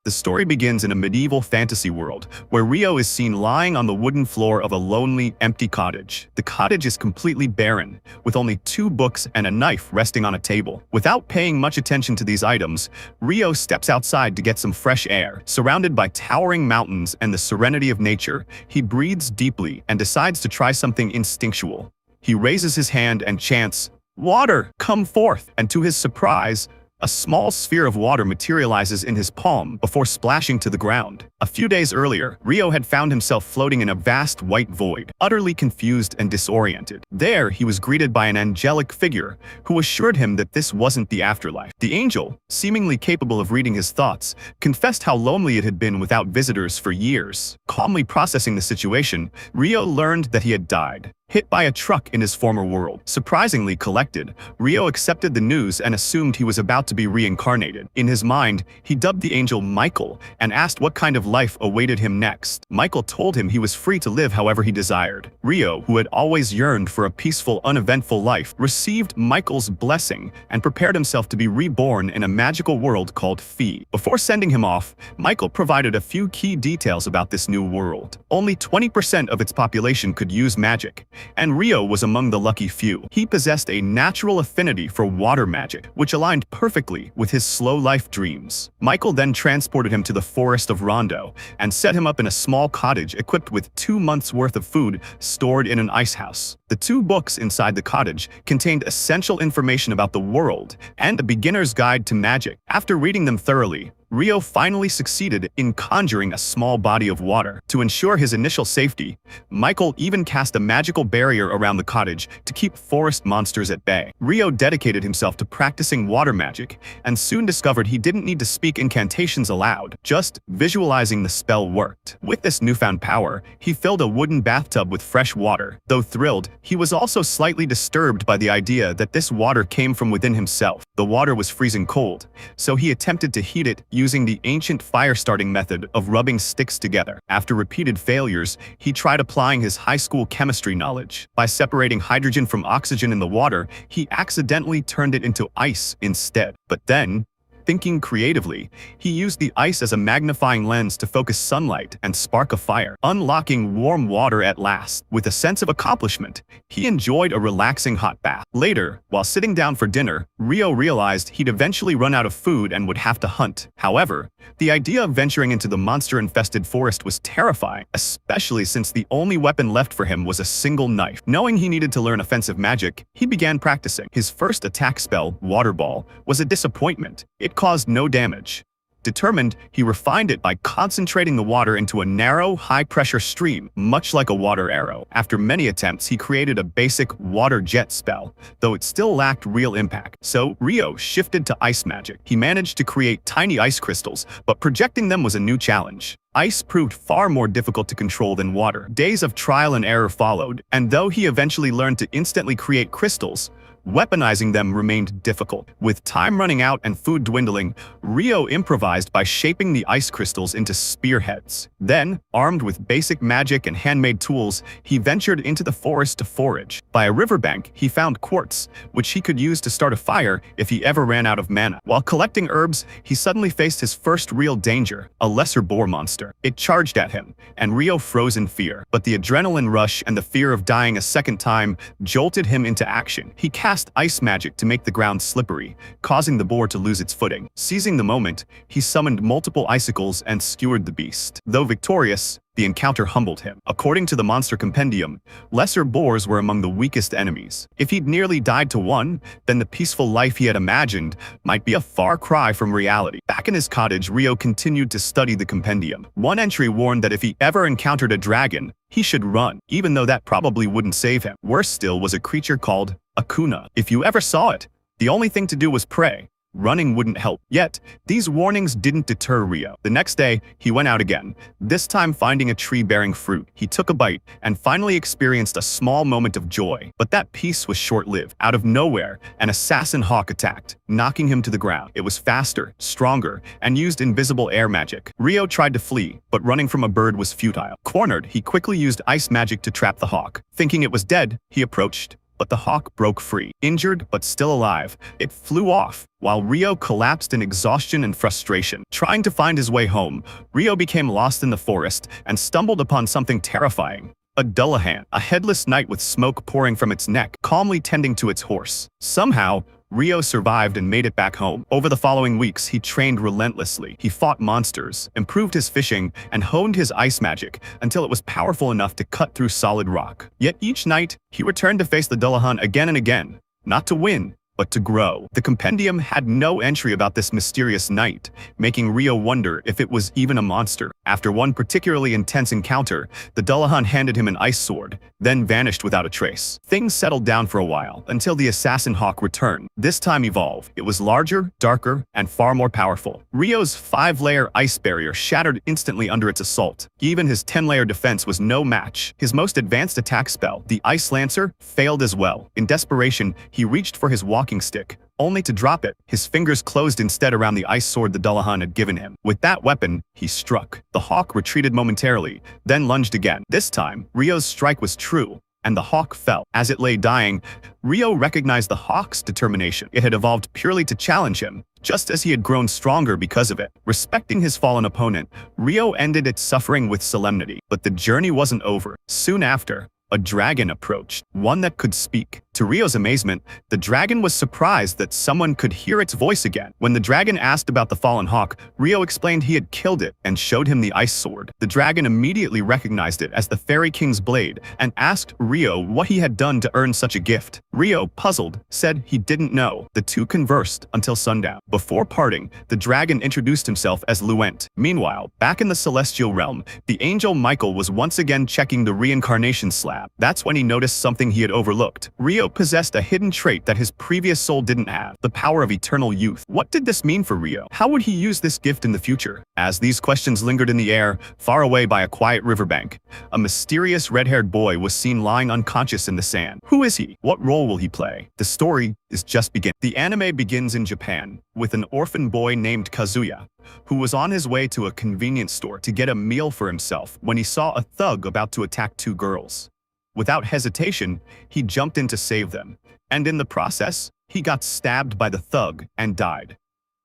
The story begins in a medieval fantasy world, where Rio is seen lying on the wooden floor of a lonely, empty cottage. The cottage is completely barren, with only 2 books and a knife resting on a table. Without paying much attention to these items, Rio steps outside to get some fresh air. Surrounded by towering mountains and the serenity of nature, he breathes deeply and decides to try something instinctual. He raises his hand and chants, "Water, come forth!" And to his surprise, a small sphere of water materializes in his palm before splashing to the ground. A few days earlier, Rio had found himself floating in a vast white void, utterly confused and disoriented. There, he was greeted by an angelic figure who assured him that this wasn't the afterlife. The angel, seemingly capable of reading his thoughts, confessed how lonely it had been without visitors for years. Calmly processing the situation, Rio learned that he had died, hit by a truck in his former world. Surprisingly collected, Rio accepted the news and assumed he was about to be reincarnated. In his mind, he dubbed the angel Michael and asked what kind of life awaited him next. Michael told him he was free to live however he desired. Rio, who had always yearned for a peaceful, uneventful life, received Michael's blessing and prepared himself to be reborn in a magical world called Fee. Before sending him off, Michael provided a few key details about this new world. Only 20% of its population could use magic, and Rio was among the lucky few. He possessed a natural affinity for water magic, which aligned perfectly with his slow life dreams. Michael then transported him to the forest of Rondo and set him up in a small cottage equipped with 2 months' worth of food stored in an ice house. The 2 books inside the cottage contained essential information about the world and a beginner's guide to magic. After reading them thoroughly, Rio finally succeeded in conjuring a small body of water. To ensure his initial safety, Michael even cast a magical barrier around the cottage to keep forest monsters at bay. Rio dedicated himself to practicing water magic and soon discovered he didn't need to speak incantations aloud, just visualizing the spell worked. With this newfound power, he filled a wooden bathtub with fresh water. Though thrilled, he was also slightly disturbed by the idea that this water came from within himself. The water was freezing cold, so he attempted to heat it using the ancient fire-starting method of rubbing sticks together. After repeated failures, he tried applying his high school chemistry knowledge. By separating hydrogen from oxygen in the water, he accidentally turned it into ice instead. But then, thinking creatively, he used the ice as a magnifying lens to focus sunlight and spark a fire, unlocking warm water at last. With a sense of accomplishment, he enjoyed a relaxing hot bath. Later, while sitting down for dinner, Rio realized he'd eventually run out of food and would have to hunt. However, the idea of venturing into the monster-infested forest was terrifying, especially since the only weapon left for him was a single knife. Knowing he needed to learn offensive magic, he began practicing. His first attack spell, Water Ball, was a disappointment. It caused no damage. Determined, he refined it by concentrating the water into a narrow, high-pressure stream, much like a water arrow. After many attempts, he created a basic water jet spell, though it still lacked real impact. So, Rio shifted to ice magic. He managed to create tiny ice crystals, but projecting them was a new challenge. Ice proved far more difficult to control than water. Days of trial and error followed, and though he eventually learned to instantly create crystals, weaponizing them remained difficult. With time running out and food dwindling, Rio improvised by shaping the ice crystals into spearheads. Then, armed with basic magic and handmade tools, he ventured into the forest to forage. By a riverbank, he found quartz, which he could use to start a fire if he ever ran out of mana. While collecting herbs, he suddenly faced his first real danger, a lesser boar monster. It charged at him, and Rio froze in fear. But the adrenaline rush and the fear of dying a second time jolted him into action. He cast ice magic to make the ground slippery, causing the boar to lose its footing. Seizing the moment, he summoned multiple icicles and skewered the beast. Though victorious, the encounter humbled him. According to the Monster Compendium, lesser boars were among the weakest enemies. If he'd nearly died to one, then the peaceful life he had imagined might be a far cry from reality. Back in his cottage, Rio continued to study the compendium. One entry warned that if he ever encountered a dragon, he should run, even though that probably wouldn't save him. Worse still was a creature called a kuna. If you ever saw it, the only thing to do was pray. Running wouldn't help. Yet, these warnings didn't deter Rio. The next day, he went out again, this time finding a tree bearing fruit. He took a bite and finally experienced a small moment of joy. But that peace was short-lived. Out of nowhere, an assassin hawk attacked, knocking him to the ground. It was faster, stronger, and used invisible air magic. Rio tried to flee, but running from a bird was futile. Cornered, he quickly used ice magic to trap the hawk. Thinking it was dead, he approached, but the hawk broke free. Injured but still alive, it flew off, while Rio collapsed in exhaustion and frustration. Trying to find his way home, Rio became lost in the forest and stumbled upon something terrifying. A Dullahan, a headless knight with smoke pouring from its neck, calmly tending to its horse. Somehow, Rio survived and made it back home. Over the following weeks, he trained relentlessly. He fought monsters, improved his fishing, and honed his ice magic until it was powerful enough to cut through solid rock. Yet each night, he returned to face the Dullahan again and again, not to win, but to grow. The compendium had no entry about this mysterious knight, making Rio wonder if it was even a monster. After one particularly intense encounter, the Dullahan handed him an ice sword, then vanished without a trace. Things settled down for a while, until the assassin hawk returned. This time evolved. It was larger, darker, and far more powerful. Rio's 5-layer ice barrier shattered instantly under its assault. Even his 10-layer defense was no match. His most advanced attack spell, the Ice Lancer, failed as well. In desperation, he reached for his walking stick, only to drop it. His fingers closed instead around the ice sword the Dullahan had given him. With that weapon, he struck. The hawk retreated momentarily, then lunged again. This time, Rio's strike was true, and the hawk fell. As it lay dying, Rio recognized the hawk's determination. It had evolved purely to challenge him, just as he had grown stronger because of it. Respecting his fallen opponent, Rio ended its suffering with solemnity. But the journey wasn't over. Soon after, a dragon approached, one that could speak. To Rio's amazement, the dragon was surprised that someone could hear its voice again. When the dragon asked about the fallen hawk, Rio explained he had killed it and showed him the ice sword. The dragon immediately recognized it as the Fairy King's blade and asked Rio what he had done to earn such a gift. Rio, puzzled, said he didn't know. The two conversed until sundown. Before parting, the dragon introduced himself as Luent. Meanwhile, back in the celestial realm, the angel Michael was once again checking the reincarnation slab. That's when he noticed something he had overlooked. Rio possessed a hidden trait that his previous soul didn't have, the power of eternal youth. What did this mean for Rio? How would he use this gift in the future? As these questions lingered in the air, far away by a quiet riverbank, a mysterious red-haired boy was seen lying unconscious in the sand. Who is he? What role will he play? The story is just beginning. The anime begins in Japan, with an orphan boy named Kazuya, who was on his way to a convenience store to get a meal for himself when he saw a thug about to attack two girls. Without hesitation, he jumped in to save them, and in the process, he got stabbed by the thug and died.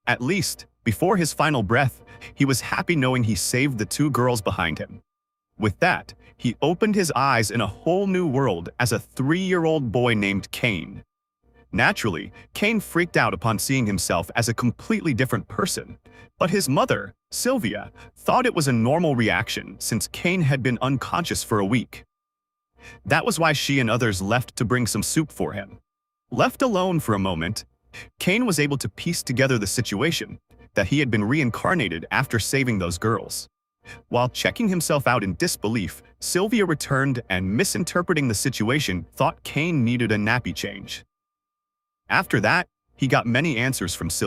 At least, before his final breath, he was happy knowing he saved the two girls behind him. With that, he opened his eyes in a whole new world as a 3-year-old boy named Kane. Naturally, Kane freaked out upon seeing himself as a completely different person, but his mother, Sylvia, thought it was a normal reaction since Kane had been unconscious for a week. That was why she and others left to bring some soup for him. Left alone for a moment, Kane was able to piece together the situation, that he had been reincarnated after saving those girls. While checking himself out in disbelief, Sylvia returned and, misinterpreting the situation, thought Kane needed a nappy change. After that, he got many answers from Sylvia.